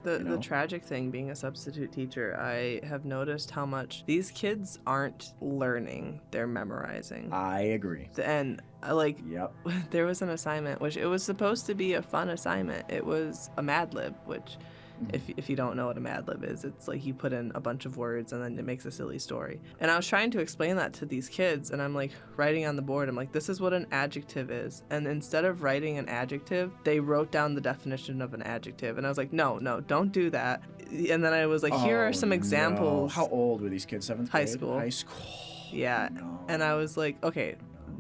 The tragic thing being a substitute teacher, I have noticed how much these kids aren't learning, they're memorizing. I agree. And Yep. there was an assignment, which it was supposed to be a fun assignment. It was a Mad Lib, which if you don't know what a Mad Lib is, it's like you put in a bunch of words and then it makes a silly story. And I was trying to explain that to these kids, and I'm like writing on the board, I'm like, this is what an adjective is. And instead of writing an adjective, they wrote down the definition of an adjective. And I was like, no, don't do that. And then I was like, here are some examples. No. How old were these kids? 7th grade? High school. High school. Yeah. No. And I was like, okay,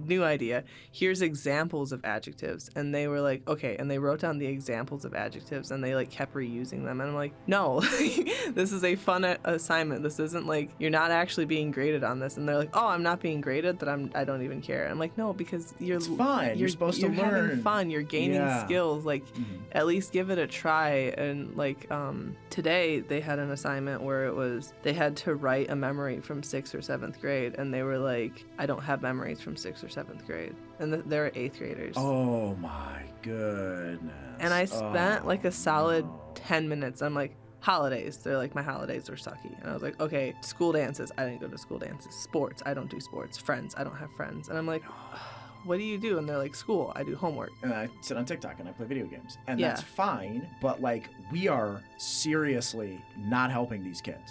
new idea. Here's examples of adjectives. And they were like, okay. And they wrote down the examples of adjectives and they like kept reusing them. And I'm like, no, this is a fun assignment. This isn't like, you're not actually being graded on this. And they're like, oh, I'm not being graded, I don't even care. I'm like, no, because it's fun. You're supposed to learn. You're having fun. You're gaining skills. Like, at least give it a try. And like, today they had an assignment where they had to write a memory from 6th or 7th grade. And they were like, I don't have memories from 6th or 7th grade. And they're 8th graders. Oh my goodness. And I spent like a solid 10 minutes. I'm like, holidays. They're like, my holidays were sucky. And I was like, okay, school dances. I didn't go to school dances. Sports. I don't do sports. Friends. I don't have friends. And I'm like, what do you do? And they're like, school. I do homework. And I sit on TikTok and I play video games. And that's fine. But like, we are seriously not helping these kids.